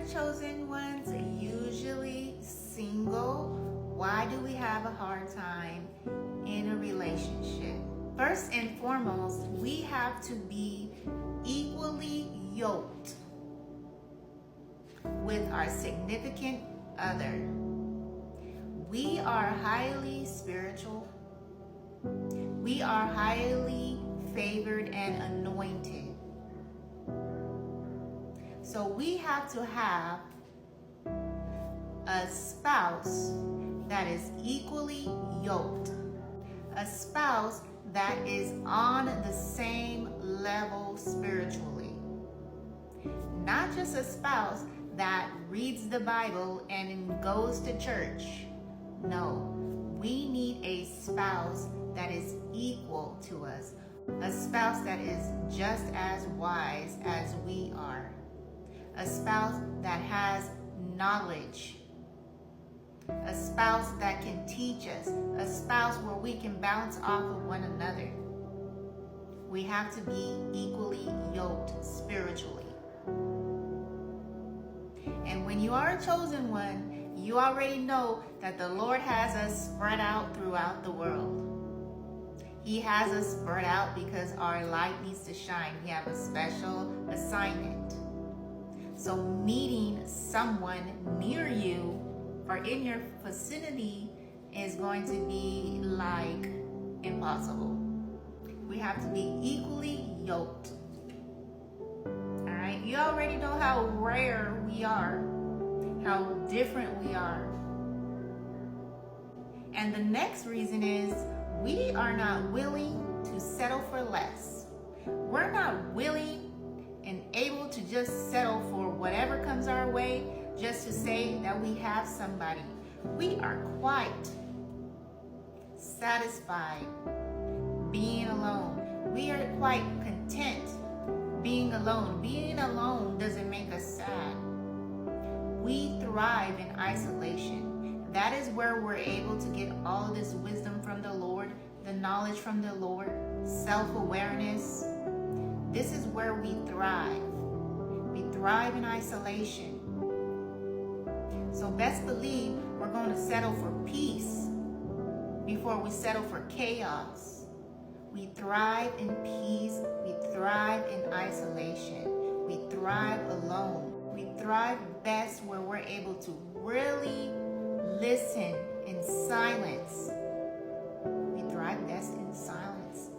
chosen ones usually single, why do we have a hard time in a relationship? First and foremost, we have to be equally yoked with our significant other. We are highly spiritual. We are highly favored and anointed. So we have to have a spouse that is equally yoked, a spouse that is on the same level spiritually. Not just a spouse that reads the Bible and goes to church. No, we need a spouse that is equal to us, a spouse that is just as wise as we are, a spouse that has knowledge, a spouse that can teach us, a spouse where we can bounce off of one another. We have to be equally yoked spiritually. And when you are a chosen one, you already know that the Lord has us spread out throughout the world. He has us spread out because our light needs to shine. We have a special assignment. So meeting someone near you or in your vicinity is going to be like impossible. We have to be equally yoked. All right, you already know how rare we are, how different we are. And the next reason is we are not willing to settle for less. We're not willing and able to just settle for whatever comes our way just to say that we have somebody. We are quite satisfied being alone. We are quite content being alone. Being alone doesn't make us sad. We thrive in isolation. That is where we're able to get all this wisdom from the Lord, the knowledge from the Lord, self-awareness. This is where we thrive. We thrive in isolation. So best believe we're going to settle for peace before we settle for chaos. We thrive in peace. We thrive in isolation. We thrive alone. We thrive best where we're able to really listen in silence. We thrive best in silence.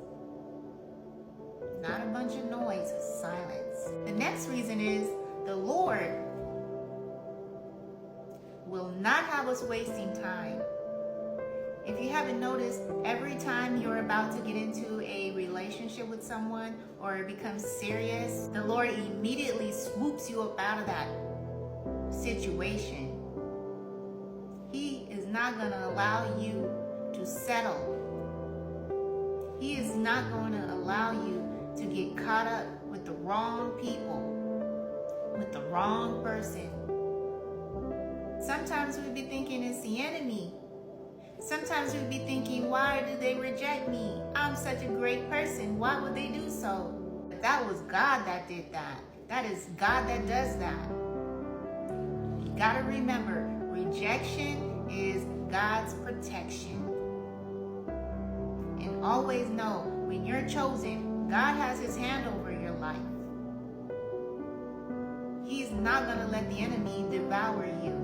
Not a bunch of noise, silence. The next reason is the Lord will not have us wasting time. If you haven't noticed, every time you're about to get into a relationship with someone or it becomes serious, the Lord immediately swoops you up out of that situation. He is not going to allow you to settle. He is not going to allow you to get caught up with the wrong people, with the wrong person. Sometimes we'd be thinking it's the enemy. Sometimes we'd be thinking, why do they reject me? I'm such a great person. Why would they do so? But that was God that did that. That is God that does that. You gotta remember, rejection is God's protection. And always know, when you're chosen, God has his hand over your life. He's not gonna let the enemy devour you.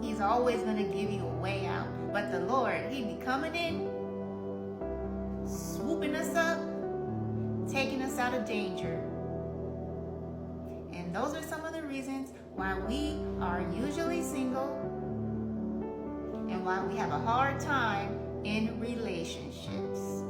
He's always gonna give you a way out. But the Lord, he be coming in, swooping us up, taking us out of danger. And those are some of the reasons why we are usually single and why we have a hard time in relationships.